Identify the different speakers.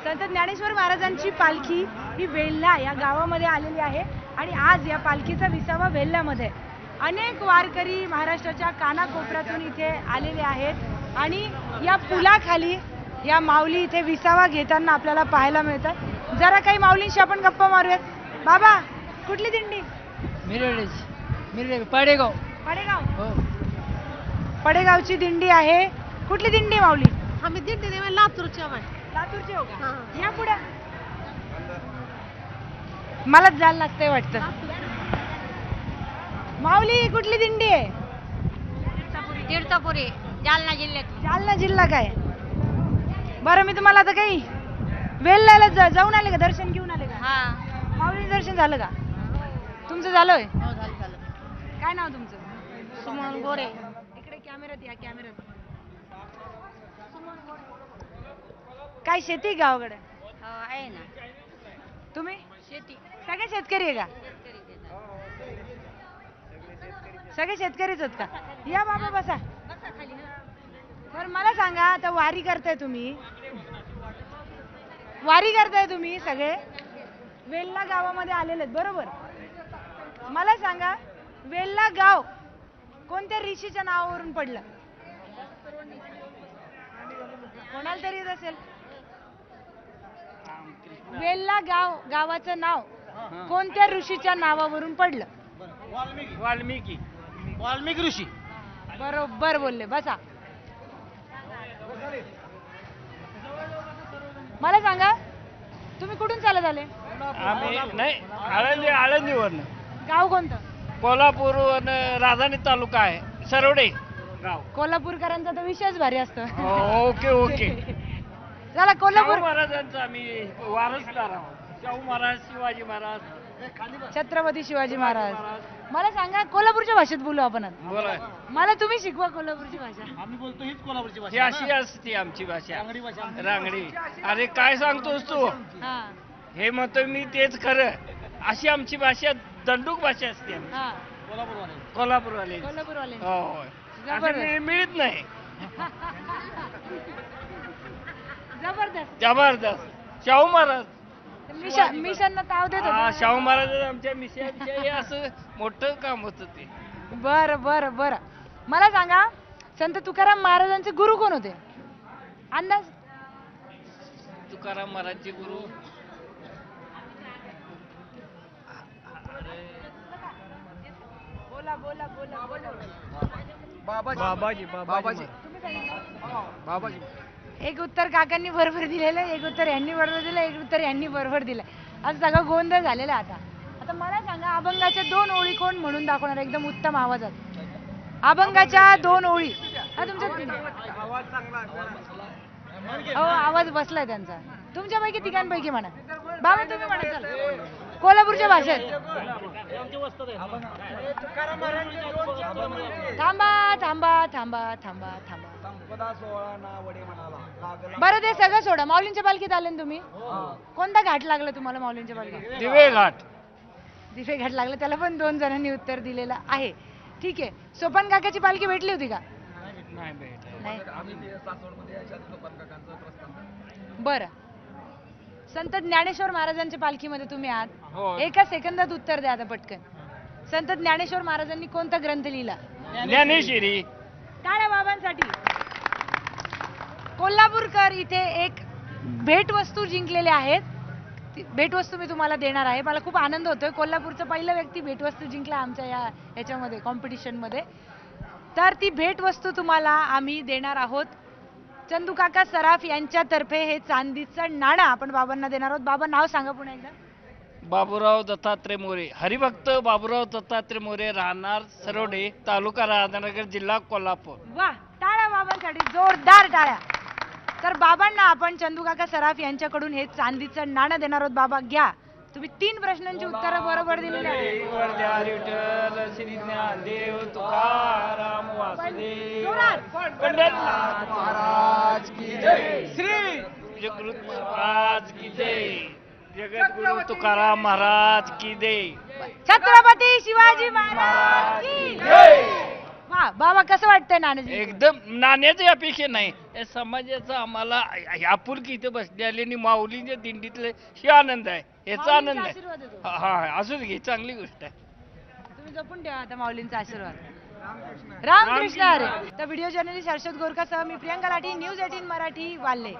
Speaker 1: संत ज्ञानेश्वर महाराजांची पालखी ही वेल्हा या गावामध्ये आलेली आहे आणि आज या पालखीचा विसावा वेल्ह्यामध्ये. अनेक वारकरी महाराष्ट्राच्या कानाकोपऱ्यातून इथे आलेले आहेत आणि या पुलाखाली या माऊली इथे विसावा घेताना आपल्याला पाहायला मिळतात. जरा काही माऊलींशी आपण गप्पा मारूयात. बाबा, कुठली दिंडी?
Speaker 2: पडेगाव.
Speaker 1: पडेगाव.
Speaker 2: हो.
Speaker 1: पडेगावची दिंडी आहे. कुठली दिंडी माऊली?
Speaker 3: आम्ही दिंडी नाही, लातूरच्या बाई.
Speaker 1: लातूरचे हो का? या पुढे. मलाच जायला लागतंय वाटतं. माऊली कुठली दिंडी आहे?
Speaker 3: तीर्थपुरी, जालना जिल्ह्यात.
Speaker 1: जालना जिल्हा काय? बरं, मी तुम्हाला आता काही वेल्ह्याला जाऊन आले का? दर्शन घेऊन आले का?
Speaker 3: हा.
Speaker 1: माऊली दर्शन झालं का? तुमचं झालंय?
Speaker 3: हो, झालं.
Speaker 1: काय नाव तुमचं?
Speaker 3: सुमन गोरे.
Speaker 1: इकडे कॅमेऱ्यात या, कॅमेऱ्यात. काय शेती गावाकडे?
Speaker 3: आहे ना.
Speaker 1: तुम्ही
Speaker 3: शेती.
Speaker 1: सगळे शेतकरी आहे का? सगळे शेतकरीच आहेत का? या बाबा, बसा. तर मला सांगा, आता वारी करताय तुम्ही सगळे वेल्हा गावामध्ये आलेले आहेत, बरोबर? मला सांगा, वेल्हा गाव कोणत्या ऋषीच्या नावावरून पडलं? कोणाला तरी येत असेल. वेल्हा गावाचं नाव कोणत्या ऋषीच्या नावावरून पडलं?
Speaker 2: वाल्मिकी ऋषी.
Speaker 1: बरोबर बोलले. बसा. मला सांगा, तुम्ही कुठून चालत आले?
Speaker 2: आम्ही नाही, आळंदीवरनं.
Speaker 1: गाव कोणतं?
Speaker 2: कोल्हापूर राधानी तालुका आहे, सरवडे गाव.
Speaker 1: कोल्हापूरकरांचा तर विषयच भारी असतो.
Speaker 2: ओके.
Speaker 1: चला, कोल्हापूर.
Speaker 2: महाराजांचा आम्ही वारसदार आहोत. शाहू महाराज, शिवाजी महाराज,
Speaker 1: छत्रपती शिवाजी महाराज. मला सांगा, कोल्हापूरच्या भाषेत बोलू आपण आता.
Speaker 2: बोला.
Speaker 1: मला तुम्ही शिकवा कोल्हापूरची भाषा.
Speaker 4: आम्ही बोलतो हीच कोल्हापूरची
Speaker 2: ही
Speaker 4: भाषा.
Speaker 2: अशी असते आमची भाषा.
Speaker 4: रांगडी भाषा.
Speaker 2: रांगडी. अरे काय सांगतोस तू?
Speaker 1: हा
Speaker 2: हे म्हणतो मी, तेच खरं. अशी आमची भाषा दंडूक भाषा असते आमची.
Speaker 1: हा.
Speaker 4: कोल्हापूरवाले.
Speaker 2: कोल्हापूरवाले.
Speaker 1: कोल्हापूरवाले.
Speaker 2: हो.
Speaker 1: जबरदस्त.
Speaker 2: मिळत नाही.
Speaker 1: जबरदस्त.
Speaker 2: जबरदस्त. शाहू महाराज.
Speaker 1: मिशन ताव देत
Speaker 2: हा,
Speaker 1: होते.
Speaker 2: शाहू महाराज आमच्या मिशनच्या हे असं मोठं काम होतं ते.
Speaker 1: बरं. मला सांगा, संत तुकाराम महाराजांचे गुरु कोण होते? अंदाज?
Speaker 2: तुकाराम महाराजचे गुरु
Speaker 1: बोला.
Speaker 4: बाबाजी.
Speaker 1: एक उत्तर काकांनी बरोबर दिलेलं, एक उत्तर यांनी बरोबर दिलं, एक उत्तर यांनी बरोबर दिलं. आज सगळं गोंधळ झालेला आहे आता मला सांगा, अभंगाच्या 2 ओळी कोण म्हणून दाखवणार एकदम उत्तम आवाजात? अभंगाच्या 2 ओळी. हा, तुमच्या आवाज बसलाय त्यांचा. तुमच्यापैकी तिघांपैकी म्हणा. बाबा, तुम्ही म्हणा. चला, कोल्हापूरच्या भाषेत. थांबा. बरं, ते सगळं सोडा. माऊलींच्या पालखीत आले ना तुम्ही? कोणता घाट लागला तुम्हाला माऊलींच्या पालखीत?
Speaker 2: दिवे घाट
Speaker 1: लागला. त्याला पण 2 जणांनी उत्तर दिलेलं आहे. ठीक आहे. सोपान काकाची पालखी भेटली होती का? नाही. बरं, संत ज्ञानेश्वर महाराजांच्या पालखीमध्ये तुम्ही
Speaker 2: हो.
Speaker 1: आहात. एका सेकंदात उत्तर द्या आता पटकन. संत ज्ञानेश्वर महाराजांनी कोणता ग्रंथ लिहिला?
Speaker 2: ज्ञानेश्वरी.
Speaker 1: टाळ्या बाबांसाठी. कोल्हापूरकर इथे एक भेटवस्तू जिंकलेले आहेत. भेटवस्तू मी तुम्हाला देणार आहे. मला खूप आनंद होतोय. कोल्हापूरचा पहिला व्यक्ती भेटवस्तू जिंकला आमच्या याच्यामध्ये, कॉम्पिटिशन मध्ये. तर ती भेटवस्तू तुम्हाला आम्ही देणार आहोत. चंदू काका सराफ यांच्यातर्फे हे चांदीचं नाणं आपण बाबांना देणार आहोत. बाबा, नाव सांगा पुन्हा एकदा.
Speaker 2: बाबूराव दत्तात्रय मोरे, हरिभक्त बाबूराव दत्तात्रय मोरे, राहणार सरवडे, तालुका राधानगर, जिल्हा कोल्हापूर.
Speaker 1: वा, टाळ्या बाबांसाठी, जोरदार टाळ्या. तर बाबांना आपण चंदू काका सराफ यांच्याकडून हे चांदीचं नाणं देणार आहोत. बाबा, घ्या. तुम्ही 3 प्रश्नांची उत्तरं बरोबर दिलेली आहेत.
Speaker 2: विठ्ठल श्री ज्ञानदेव तुकाराम वासुदेव पंढरीनाथ
Speaker 4: महाराज की जय.
Speaker 2: श्री जगद्गुरु महाराज की जय. जगद्गुरु तुकाराम महाराज की जय.
Speaker 1: छत्रपती शिवाजी महाराज की जय. वा बाबा कसं वाटतंय नाण्याची
Speaker 2: एकदम नाण्याची अपेक्षा नाही या समाजाचा आम्हाला आपुलकी इथे बसली आली आणि माऊलींच्या दिंडीतले हे आनंद आहे याचा आनंद
Speaker 1: माऊलींचा
Speaker 2: आहे.
Speaker 1: आशीर्वाद येतो.
Speaker 2: हा हा, असू दे चांगली गोष्ट आहे.
Speaker 1: तुम्ही जपून ठेवा आता माऊलींचा आशीर्वाद रामकृष्ण हरी. तर व्हिडिओ जर्नलिस्ट हर्षद गोरकासह मी प्रियंका लाठी, न्यूज 18 मराठी, वाल्हे.